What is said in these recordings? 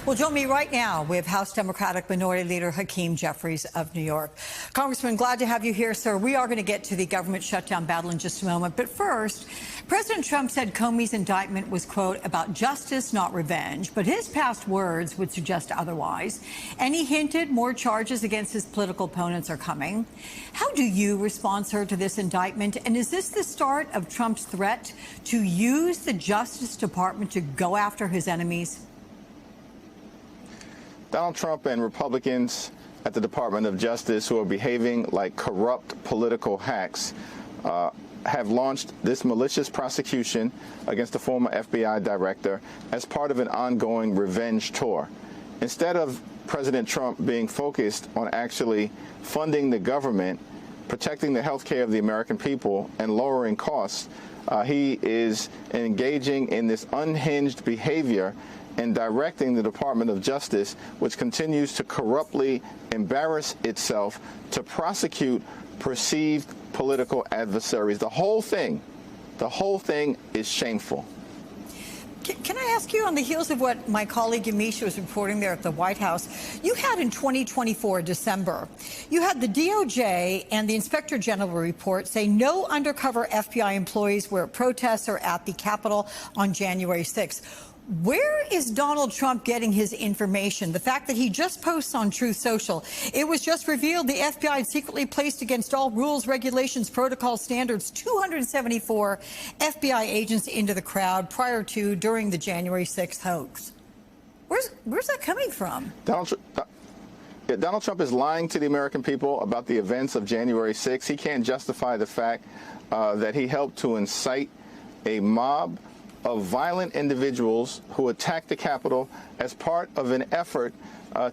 Well, join me right now with House Democratic Minority Leader Hakeem Jeffries of New York. Congressman, glad to have you here, sir. We are going to get to the government shutdown battle in just a moment. But first, President Trump said Comey's indictment was, quote, about justice, not revenge. But his past words would suggest otherwise. And he hinted more charges against his political opponents are coming. How do you respond, sir, to this indictment? And is this the start of Trump's threat to use the Justice Department to go after his enemies? Donald Trump and Republicans at the Department of Justice who are behaving like corrupt political hacks have launched this malicious prosecution against the former FBI director as part of an ongoing revenge tour. Instead of President Trump being focused on actually funding the government, protecting the health care of the American people, and lowering costs, he is engaging in this unhinged behavior and directing the Department of Justice, which continues to corruptly embarrass itself to prosecute perceived political adversaries. The whole thing is shameful. Can I ask you, on the heels of what my colleague Yamisha was reporting there at the White House, you had in 2024, December, you had the DOJ and the Inspector General report say no undercover FBI employees were at protests or at the Capitol on January 6th. Where is Donald Trump getting his information? The fact that he just posts on Truth Social. It was just revealed the FBI had secretly placed against all rules, regulations, protocols, standards, 274 FBI agents into the crowd during the January 6th hoax. Where's that coming from? Donald Trump is lying to the American people about the events of January 6th. He can't justify the fact that he helped to incite a mob of violent individuals who attacked the Capitol as part of an effort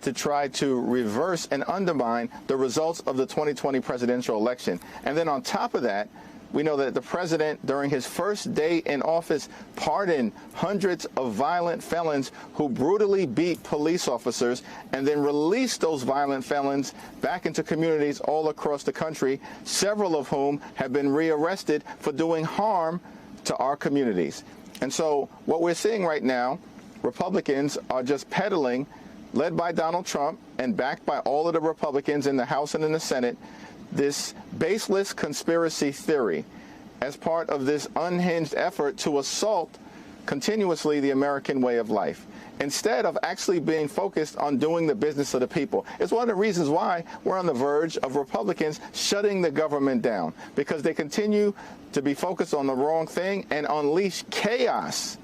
to try to reverse and undermine the results of the 2020 presidential election. And then on top of that, we know that the president, during his first day in office, pardoned hundreds of violent felons who brutally beat police officers and then released those violent felons back into communities all across the country, several of whom have been rearrested for doing harm to our communities. And so what we're seeing right now, Republicans are just peddling, led by Donald Trump and backed by all of the Republicans in the House and in the Senate, this baseless conspiracy theory as part of this unhinged effort to assault continuously the American way of life, instead of actually being focused on doing the business of the people. It's one of the reasons why we're on the verge of Republicans shutting the government down, because they continue to be focused on the wrong thing and unleash chaos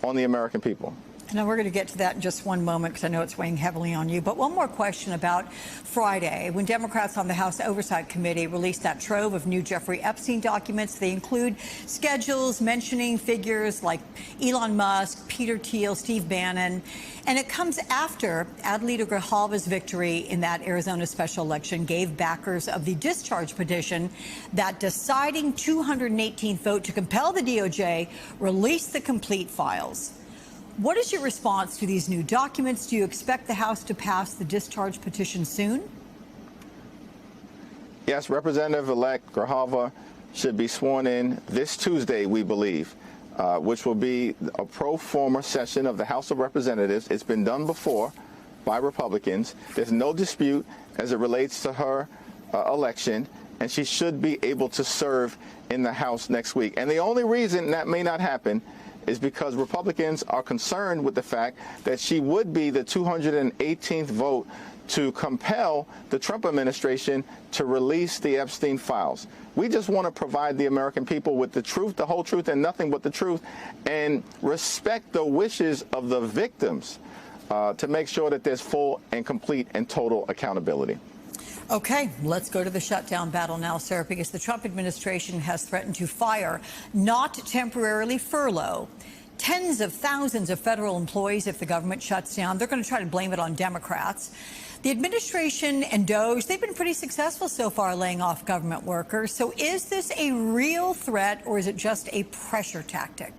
on the American people. Now, we're going to get to that in just one moment because I know it's weighing heavily on you. But one more question about Friday, when Democrats on the House Oversight Committee released that trove of new Jeffrey Epstein documents. They include schedules mentioning figures like Elon Musk, Peter Thiel, Steve Bannon. And it comes after Adelita Grijalva's victory in that Arizona special election gave backers of the discharge petition that deciding 218th vote to compel the DOJ release the complete files. What is your response to these new documents? Do you expect the House to pass the discharge petition soon? Yes, Representative-elect Grijalva should be sworn in this Tuesday, we believe, which will be a pro forma session of the House of Representatives. It's been done before by Republicans. There's no dispute as it relates to her election, and she should be able to serve in the House next week. And the only reason that may not happen is because Republicans are concerned with the fact that she would be the 218th vote to compel the Trump administration to release the Epstein files. We just want to provide the American people with the truth, the whole truth, and nothing but the truth, and respect the wishes of the victims to make sure that there's full and complete and total accountability. Okay, let's go to the shutdown battle now, sir, because the Trump administration has threatened to fire, not temporarily furlough, tens of thousands of federal employees if the government shuts down. They're going to try to blame it on Democrats. The administration and DOJ, they've been pretty successful so far laying off government workers. So is this a real threat, or is it just a pressure tactic?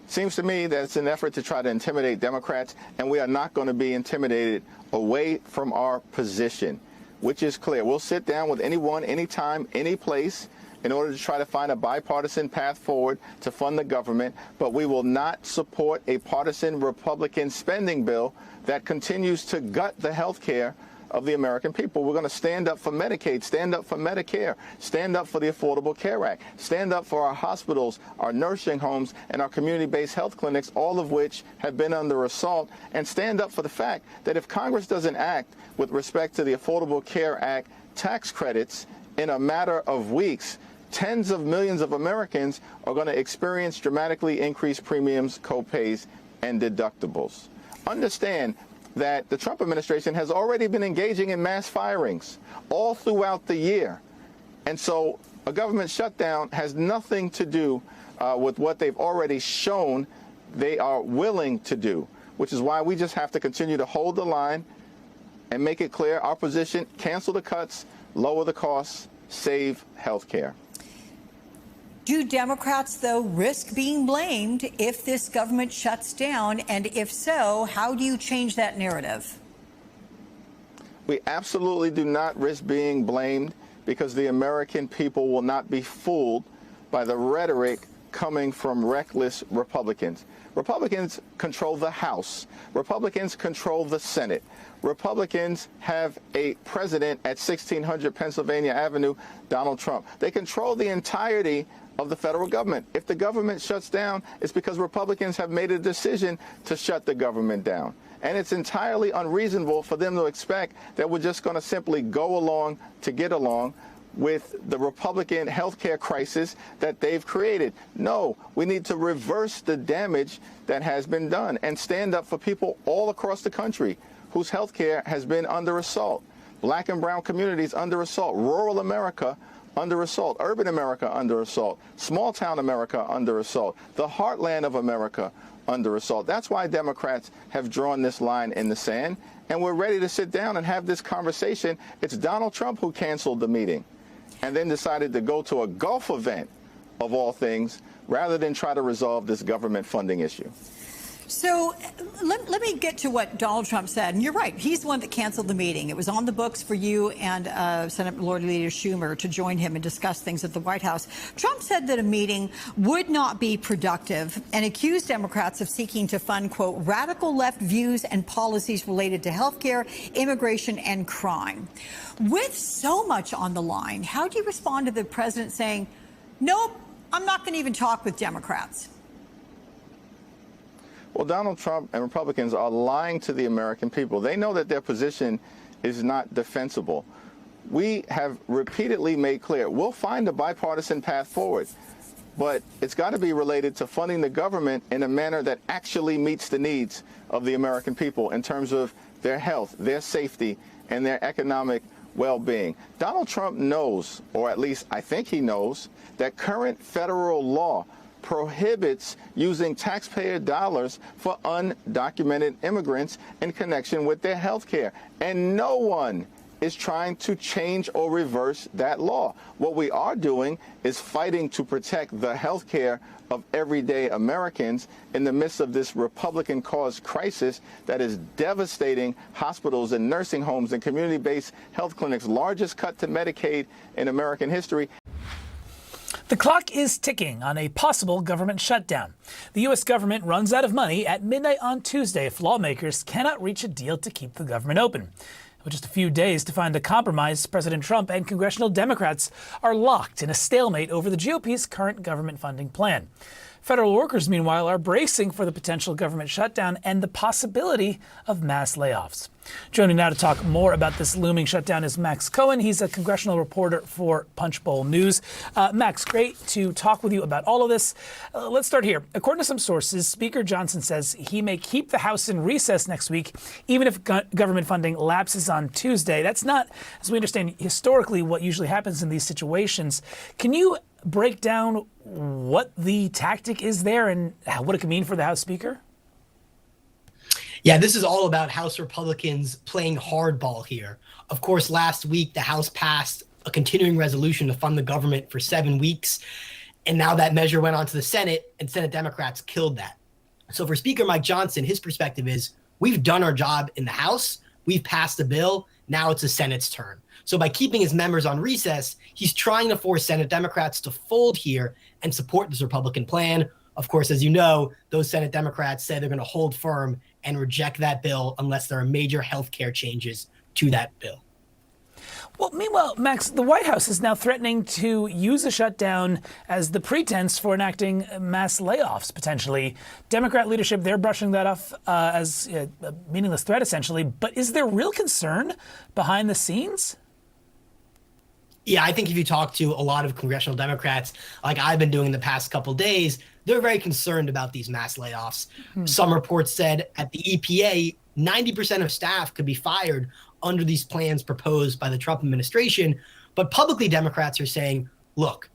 Seems to me that it's an effort to try to intimidate Democrats, and we are not going to be intimidated away from our position, which is clear. We'll sit down with anyone, anytime, any place, in order to try to find a bipartisan path forward to fund the government, but we will not support a partisan Republican spending bill that continues to gut the health care of the American people. We're going to stand up for Medicaid, stand up for Medicare, stand up for the Affordable Care Act, stand up for our hospitals, our nursing homes, and our community-based health clinics, all of which have been under assault, and stand up for the fact that if Congress doesn't act with respect to the Affordable Care Act tax credits in a matter of weeks, tens of millions of Americans are going to experience dramatically increased premiums, co-pays, and deductibles. Understand that the Trump administration has already been engaging in mass firings all throughout the year. And so a government shutdown has nothing to do with what they've already shown they are willing to do, which is why we just have to continue to hold the line and make it clear our position: cancel the cuts, lower the costs, save health care. Do Democrats, though, risk being blamed if this government shuts down? And if so, how do you change that narrative? We absolutely do not risk being blamed, because the American people will not be fooled by the rhetoric coming from reckless Republicans. Republicans control the House. Republicans control the Senate. Republicans have a president at 1600 Pennsylvania Avenue, Donald Trump. They control the entirety of the federal government. If the government shuts down, it's because Republicans have made a decision to shut the government down. And it's entirely unreasonable for them to expect that we're just going to simply go along to get along with the Republican healthcare crisis that they've created. No, we need to reverse the damage that has been done and stand up for people all across the country whose healthcare has been under assault. Black and brown communities under assault, rural America under assault, urban America under assault, small town America under assault, the heartland of America under assault. That's why Democrats have drawn this line in the sand, and we're ready to sit down and have this conversation. It's Donald Trump who canceled the meeting and then decided to go to a golf event, of all things, rather than try to resolve this government funding issue. So let me get to what Donald Trump said. And you're right. He's the one that canceled the meeting. It was on the books for you and Senate Majority Leader Schumer to join him and discuss things at the White House. Trump said that a meeting would not be productive and accused Democrats of seeking to fund, quote, radical left views and policies related to health care, immigration, and crime. With so much on the line, how do you respond to the president saying, nope, I'm not going to even talk with Democrats? Well, Donald Trump and Republicans are lying to the American people. They know that their position is not defensible. We have repeatedly made clear we'll find a bipartisan path forward, but it's got to be related to funding the government in a manner that actually meets the needs of the American people in terms of their health, their safety, and their economic well-being. Donald Trump knows, or at least I think he knows, that current federal law prohibits using taxpayer dollars for undocumented immigrants in connection with their health care. And no one is trying to change or reverse that law. What we are doing is fighting to protect the health care of everyday Americans in the midst of this Republican-caused crisis that is devastating hospitals and nursing homes and community-based health clinics, largest cut to Medicaid in American history. The clock is ticking on a possible government shutdown. The U.S. government runs out of money at midnight on Tuesday if lawmakers cannot reach a deal to keep the government open. With just a few days to find a compromise, President Trump and congressional Democrats are locked in a stalemate over the GOP's current government funding plan. Federal workers, meanwhile, are bracing for the potential government shutdown and the possibility of mass layoffs. Joining now to talk more about this looming shutdown is Max Cohen. He's a congressional reporter for Punchbowl News. Max, great to talk with you about all of this. Let's start here. According to some sources, Speaker Johnson says he may keep the House in recess next week, even if government funding lapses on Tuesday. That's not, as we understand, historically what usually happens in these situations. Can you break down what the tactic is there and what it could mean for the House Speaker? Yeah, this is all about House Republicans playing hardball here. Of course, last week, the House passed a continuing resolution to fund the government for 7 weeks. And now that measure went on to the Senate, and Senate Democrats killed that. So for Speaker Mike Johnson, his perspective is, we've done our job in the House. We've passed the bill. Now it's the Senate's turn. So by keeping his members on recess, he's trying to force Senate Democrats to fold here and support this Republican plan. Of course, as you know, those Senate Democrats say they're going to hold firm and reject that bill unless there are major health care changes to that bill. Well, meanwhile, Max, the White House is now threatening to use a shutdown as the pretense for enacting mass layoffs, potentially. Democrat leadership, they're brushing that off as a meaningless threat, essentially. But is there real concern behind the scenes? Yeah, I think if you talk to a lot of congressional Democrats, like I've been doing the past couple of days, they're very concerned about these mass layoffs. Some reports said at the EPA, 90% of staff could be fired under these plans proposed by the Trump administration. But publicly, Democrats are saying, look,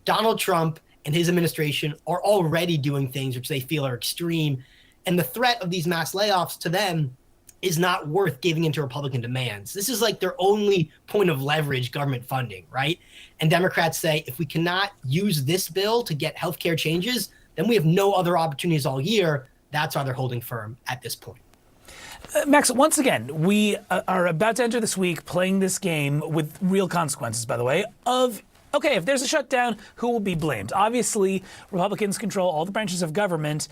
Donald Trump and his administration are already doing things which they feel are extreme. And the threat of these mass layoffs to them is not worth giving into Republican demands. This is like their only point of leverage, government funding, right? And Democrats say, if we cannot use this bill to get healthcare changes, then we have no other opportunities all year. That's why they're holding firm at this point. Max, once again, we are about to enter this week playing this game with real consequences, by the way, of, okay, if there's a shutdown, who will be blamed? Obviously, Republicans control all the branches of government,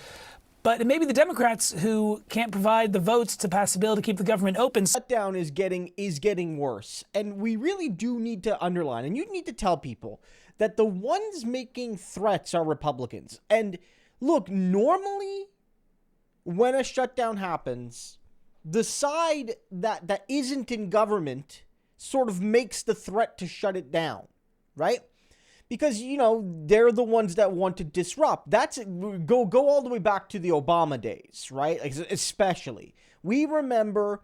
but it may be the Democrats who can't provide the votes to pass a bill to keep the government open. Shutdown is getting worse, and we really do need to underline, and you need to tell people that the ones making threats are Republicans. And look, normally when a shutdown happens, the side that isn't in government sort of makes the threat to shut it down, right? Because, you know, they're the ones that want to disrupt. That's go all the way back to the Obama days, right? Like, especially. We remember,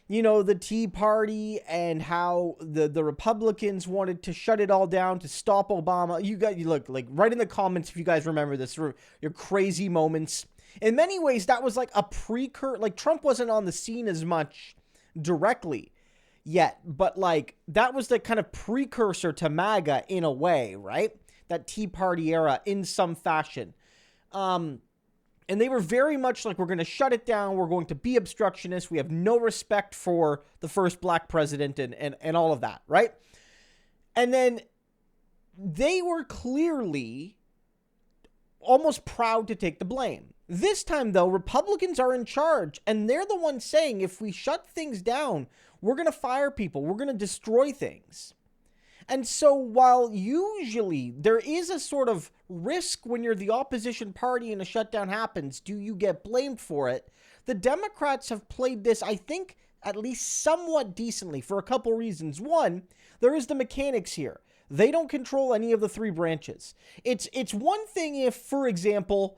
you know, the Tea Party and how the Republicans wanted to shut it all down to stop Obama. You look, like, write in the comments if you guys remember this, your crazy moments. In many ways, that was like a precursor. Like, Trump wasn't on the scene as much directly yet, but like that was the kind of precursor to MAGA in a way, right? That Tea Party era in some fashion. And they were very much like, we're going to shut it down. We're going to be obstructionists. We have no respect for the first black president and all of that, right? And then they were clearly almost proud to take the blame. This time, though, Republicans are in charge, and they're the ones saying, if we shut things down, we're going to fire people. We're going to destroy things. And so while usually there is a sort of risk when you're the opposition party and a shutdown happens, do you get blamed for it? The Democrats have played this, I think, at least somewhat decently for a couple reasons. One, there is the mechanics here. They don't control any of the three branches. It's one thing if, for example,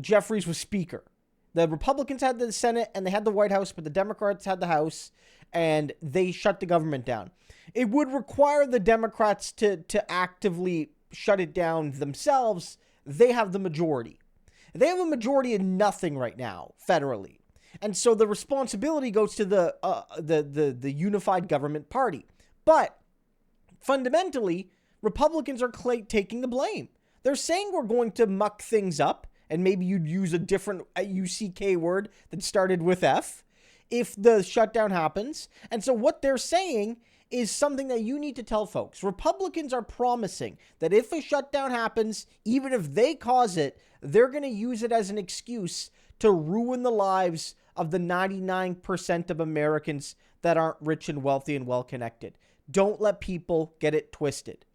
Jeffries was Speaker. The Republicans had the Senate and they had the White House, but the Democrats had the House, and they shut the government down. It would require the Democrats to actively shut it down themselves. They have the majority. They have a majority in nothing right now, federally. And so the responsibility goes to the unified government party. But fundamentally, Republicans are taking the blame. They're saying we're going to muck things up, and maybe you'd use a different UCK word that started with F if the shutdown happens. And so what they're saying is something that you need to tell folks. Republicans are promising that if a shutdown happens, even if they cause it, they're going to use it as an excuse to ruin the lives of the 99% of Americans that aren't rich and wealthy and well-connected. Don't let people get it twisted.